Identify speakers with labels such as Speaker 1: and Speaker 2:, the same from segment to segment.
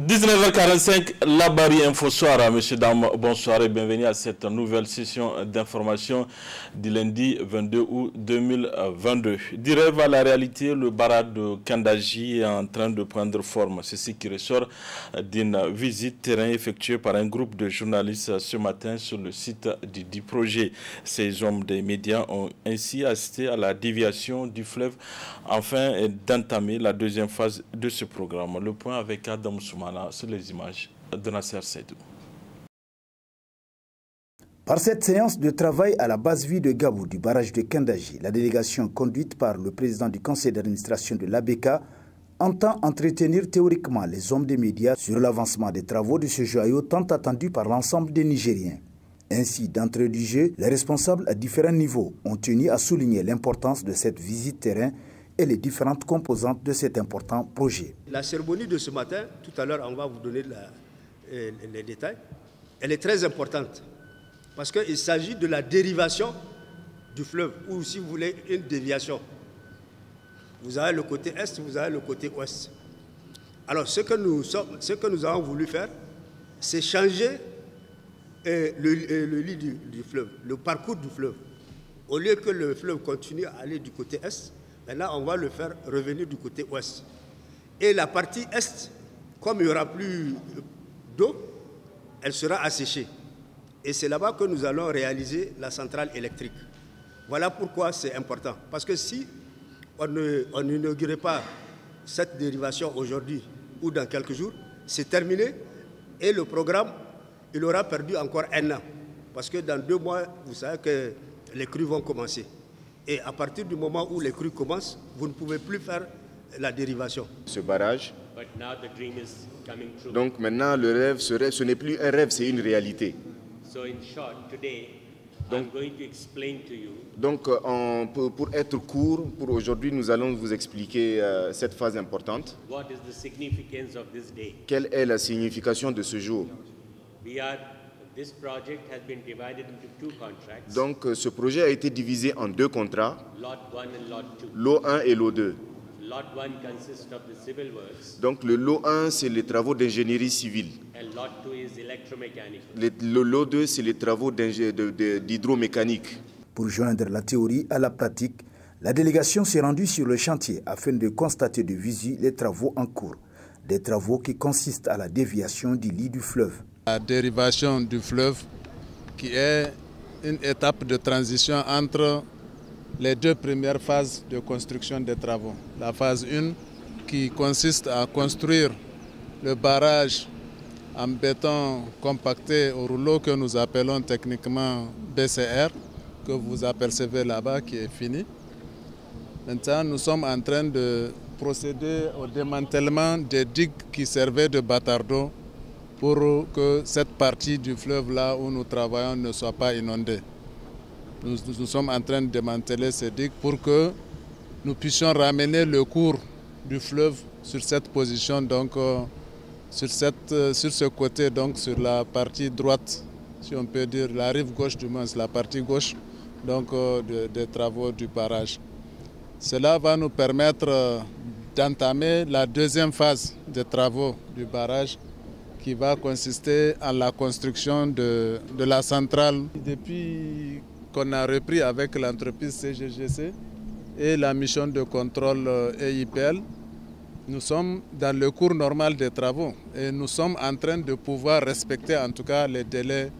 Speaker 1: 19h45, la Barry Info Soir. Messieurs, dames, bonsoir et bienvenue à cette nouvelle session d'information du lundi 22 août 2022. Du rêve à la réalité, le barrage de Kandaji est en train de prendre forme. C'est ce qui ressort d'une visite terrain effectuée par un groupe de journalistes ce matin sur le site du projet. Ces hommes des médias ont ainsi assisté à la déviation du fleuve afin d'entamer la deuxième phase de ce programme. Le point avec Adam Soumana sur les images de Nasser Seydou.
Speaker 2: Par cette séance de travail à la base vie de Gabou du barrage de Kandaji, la délégation conduite par le président du conseil d'administration de l'ABK entend entretenir théoriquement les hommes des médias sur l'avancement des travaux de ce joyau tant attendu par l'ensemble des Nigériens. Ainsi, d'entrée du jeu, les responsables à différents niveaux ont tenu à souligner l'importance de cette visite terrain et les différentes composantes de cet important projet.
Speaker 3: La cérémonie de ce matin, tout à l'heure on va vous donner les détails, elle est très importante parce qu'il s'agit de la dérivation du fleuve ou si vous voulez une déviation. Vous avez le côté est, vous avez le côté ouest. Alors ce que nous avons voulu faire, c'est changer le lit du fleuve, le parcours du fleuve. Au lieu que le fleuve continue à aller du côté est, maintenant, on va le faire revenir du côté ouest. Et la partie est, comme il n'y aura plus d'eau, elle sera asséchée. Et c'est là-bas que nous allons réaliser la centrale électrique. Voilà pourquoi c'est important. Parce que si on n'inaugurait pas cette dérivation aujourd'hui ou dans quelques jours, c'est terminé. Et le programme, il aura perdu encore un an. Parce que dans 2 mois, vous savez que les crues vont commencer. Et à partir du moment où les crues commencent, vous ne pouvez plus faire la dérivation.
Speaker 4: Ce barrage. Donc maintenant, le rêve, ce n'est plus un rêve, c'est une réalité. Donc, pour être court, pour aujourd'hui, nous allons vous expliquer cette phase importante. Quelle est la signification de ce jour? Donc, ce projet a été divisé en 2 contrats, lot 1 et lot 2. Donc, le lot 1, c'est les travaux d'ingénierie civile. Le lot 2, c'est les travaux d'hydromécanique.
Speaker 2: Pour joindre la théorie à la pratique, la délégation s'est rendue sur le chantier afin de constater de visu les travaux en cours. Des travaux qui consistent à la déviation du lit du fleuve.
Speaker 5: La dérivation du fleuve qui est une étape de transition entre les 2 premières phases de construction des travaux. La phase 1 qui consiste à construire le barrage en béton compacté au rouleau que nous appelons techniquement BCR, que vous apercevez là-bas qui est fini. Maintenant, nous sommes en train de procéder au démantèlement des digues qui servaient de bâtard d'eau pour que cette partie du fleuve là où nous travaillons ne soit pas inondée. Nous sommes en train de démanteler ces digues pour que nous puissions ramener le cours du fleuve sur cette position, donc sur ce côté, donc sur la partie droite, si on peut dire, la rive gauche du moins, la partie gauche donc, des travaux du barrage. Cela va nous permettre d'entamer la deuxième phase des travaux du barrage qui va consister en la construction de la centrale. Depuis qu'on a repris avec l'entreprise CGGC et la mission de contrôle EIPL, nous sommes dans le cours normal des travaux et nous sommes en train de pouvoir respecter en tout cas les délais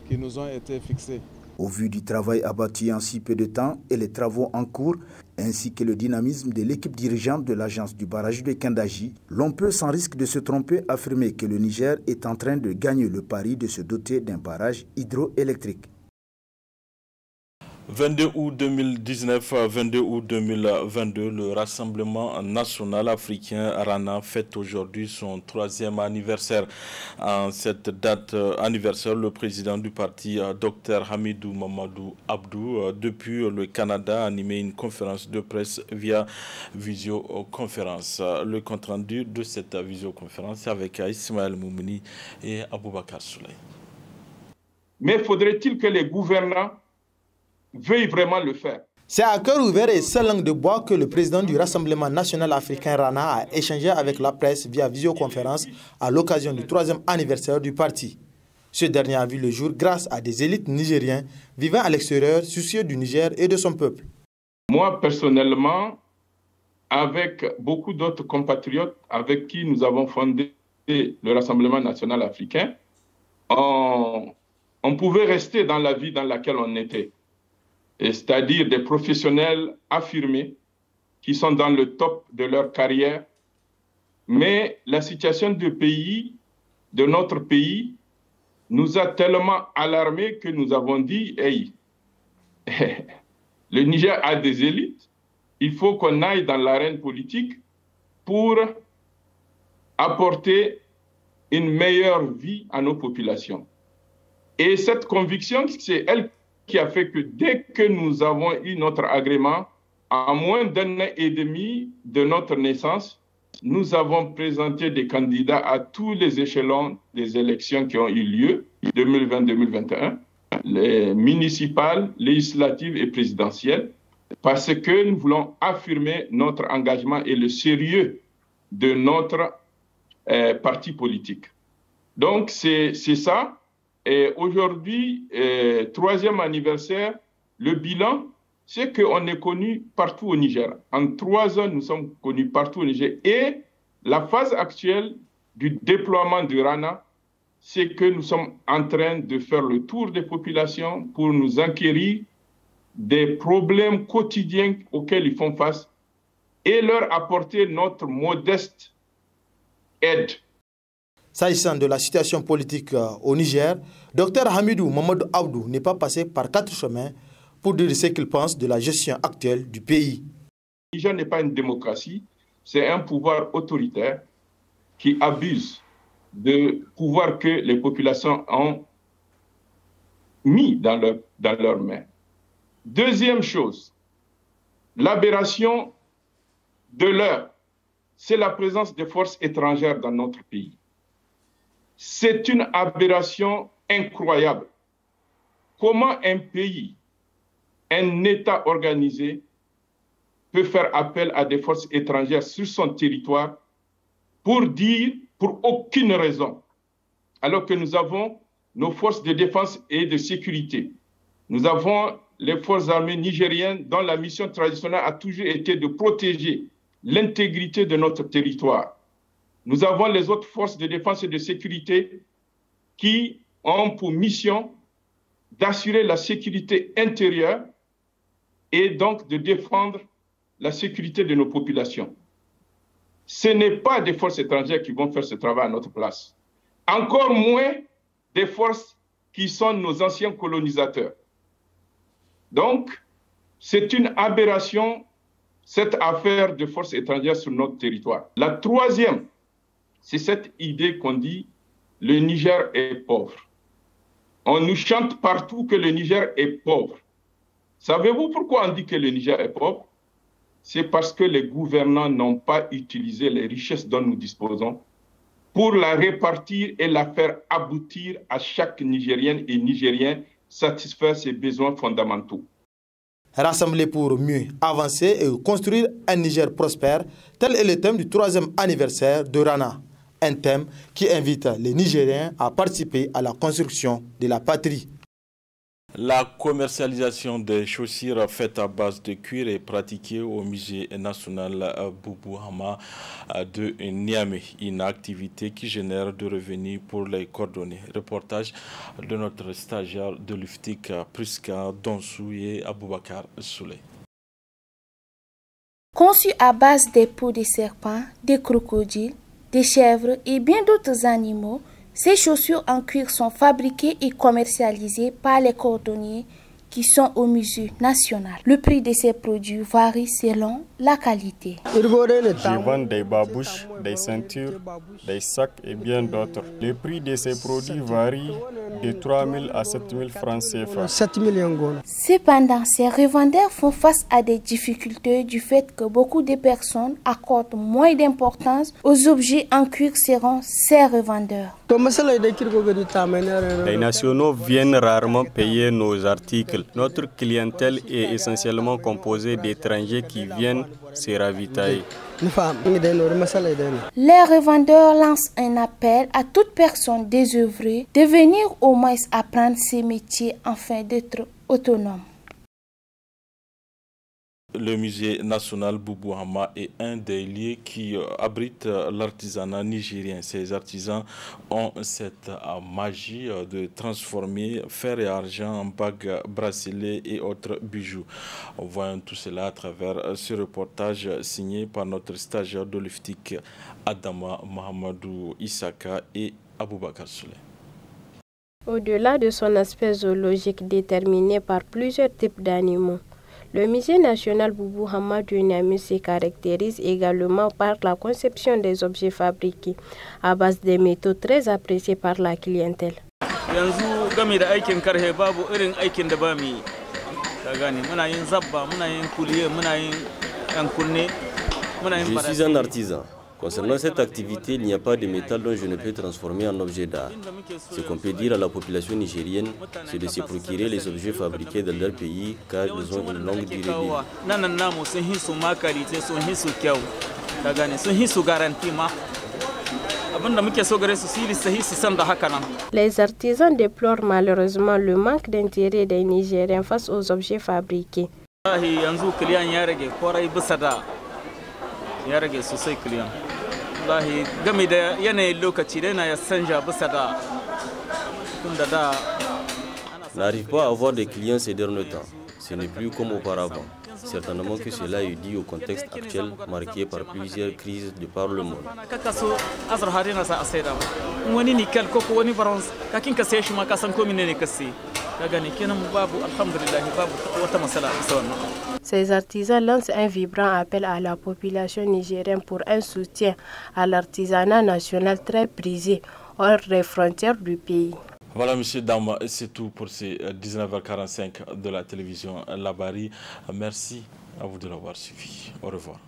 Speaker 5: qui nous ont été fixés.
Speaker 2: Au vu du travail abattu en si peu de temps et les travaux en cours, ainsi que le dynamisme de l'équipe dirigeante de l'agence du barrage de Kandaji, l'on peut sans risque de se tromper affirmer que le Niger est en train de gagner le pari de se doter d'un barrage hydroélectrique.
Speaker 1: 22 août 2019, 22 août 2022, le Rassemblement national africain RANA fête aujourd'hui son 3e anniversaire. En cette date anniversaire, le président du parti, Dr Hamidou Mamadou Abdou, depuis le Canada, a animé une conférence de presse via visioconférence. Le compte-rendu de cette visioconférence avec Ismaël Moumouni et Aboubakar Souley.
Speaker 6: Mais faudrait-il que les gouvernants veuille vraiment le faire. C'est à cœur ouvert et seule langue de bois que le président du Rassemblement national africain Rana a échangé avec la presse via visioconférence à l'occasion du 3e anniversaire du parti. Ce dernier a vu le jour grâce à des élites nigériens vivant à l'extérieur, soucieux du Niger et de son peuple.
Speaker 7: Moi, personnellement, avec beaucoup d'autres compatriotes avec qui nous avons fondé le Rassemblement national africain, on pouvait rester dans la vie dans laquelle on était. C'est-à-dire des professionnels affirmés qui sont dans le top de leur carrière. Mais la situation de notre pays, nous a tellement alarmés que nous avons dit, hey, le Niger a des élites, il faut qu'on aille dans l'arène politique pour apporter une meilleure vie à nos populations. Et cette conviction, c'est elle qui a fait que dès que nous avons eu notre agrément, à moins d'1 an et demi de notre naissance, nous avons présenté des candidats à tous les échelons des élections qui ont eu lieu, 2020-2021, les municipales, législatives et présidentielles, parce que nous voulons affirmer notre engagement et le sérieux de notre parti politique. Donc, c'est ça. Et aujourd'hui, 3e anniversaire, le bilan, c'est qu'on est connu partout au Niger. En 3 ans, nous sommes connus partout au Niger. Et la phase actuelle du déploiement du Rana, c'est que nous sommes en train de faire le tour des populations pour nous enquérir des problèmes quotidiens auxquels ils font face et leur apporter notre modeste aide.
Speaker 6: S'agissant de la situation politique au Niger, Dr Hamidou Mamadou Abdou n'est pas passé par 4 chemins pour dire ce qu'il pense de la gestion actuelle du pays.
Speaker 7: Le Niger n'est pas une démocratie, c'est un pouvoir autoritaire qui abuse de pouvoir que les populations ont mis dans leurs mains. Deuxième chose, l'aberration de l'heure, c'est la présence des forces étrangères dans notre pays. C'est une aberration incroyable. Comment un pays, un État organisé peut faire appel à des forces étrangères sur son territoire pour aucune raison, alors que nous avons nos forces de défense et de sécurité. Nous avons les forces armées nigériennes dont la mission traditionnelle a toujours été de protéger l'intégrité de notre territoire. Nous avons les autres forces de défense et de sécurité qui ont pour mission d'assurer la sécurité intérieure et donc de défendre la sécurité de nos populations. Ce n'est pas des forces étrangères qui vont faire ce travail à notre place. Encore moins des forces qui sont nos anciens colonisateurs. Donc, c'est une aberration, cette affaire de forces étrangères sur notre territoire. La troisième, c'est cette idée qu'on dit le Niger est pauvre. On nous chante partout que le Niger est pauvre. Savez-vous pourquoi on dit que le Niger est pauvre? C'est parce que les gouvernants n'ont pas utilisé les richesses dont nous disposons pour la répartir et la faire aboutir à chaque Nigérienne et Nigérien satisfaire ses besoins fondamentaux.
Speaker 6: Rassembler pour mieux avancer et construire un Niger prospère, tel est le thème du 3e anniversaire de Rana. Un thème qui invite les Nigériens à participer à la construction de la patrie.
Speaker 1: La commercialisation des chaussures faites à base de cuir est pratiquée au musée national Boubou Hama de Niamey, une activité qui génère de revenus pour les coordonnées. Reportage de notre stagiaire de l'UFTIC Priska Donsou et Aboubakar Souley.
Speaker 8: Conçu à base des peaux de serpents, des crocodiles, des chèvres et bien d'autres animaux, ces chaussures en cuir sont fabriquées et commercialisées par les cordonniers qui sont au musée national. Le prix de ces produits varie selon la qualité.
Speaker 9: Je vends des babouches, des ceintures, des sacs et bien d'autres. Le prix de ces produits varie de 3 000 à 7 000 francs CFA.
Speaker 8: Cependant, ces revendeurs font face à des difficultés du fait que beaucoup de personnes accordent moins d'importance aux objets en cuir seront ces revendeurs.
Speaker 9: Les nationaux viennent rarement payer nos articles. Notre clientèle est essentiellement composée d'étrangers qui viennent se ravitailler.
Speaker 8: Les revendeurs lancent un appel à toute personne désœuvrée de venir au moins apprendre ces métiers afin d'être autonome.
Speaker 1: Le musée national Boubou Hama est un des lieux qui abrite l'artisanat nigérien. Ces artisans ont cette magie de transformer fer et argent en bagues, bracelets et autres bijoux. Voyons tout cela à travers ce reportage signé par notre stagiaire de l'IFTIC, Adama Mohamedou Issaka et Aboubakar Souley.
Speaker 10: Au-delà de son aspect zoologique déterminé par plusieurs types d'animaux, le musée national Boubou Hama de Niamey se caractérise également par la conception des objets fabriqués à base de métaux très appréciés par la clientèle.
Speaker 11: Je suis un artisan. Concernant cette activité, il n'y a pas de métal dont je ne peux transformer en objet d'art. Ce qu'on peut dire à la population nigérienne, c'est de se procurer les objets fabriqués dans leur pays car ils ont une longue durée de
Speaker 10: vie. Les artisans déplorent malheureusement le manque d'intérêt des Nigériens face aux objets fabriqués.
Speaker 11: N'arrive pas à avoir des clients ces derniers temps. Ce n'est plus comme auparavant. Certainement que cela est dû au contexte actuel marqué par plusieurs crises de par le monde.
Speaker 10: Ces artisans lancent un vibrant appel à la population nigérienne pour un soutien à l'artisanat national très prisé hors des frontières du pays.
Speaker 1: Voilà, monsieur, dames, c'est tout pour ces 19h45 de la télévision Labari. Merci à vous de l'avoir suivi. Au revoir.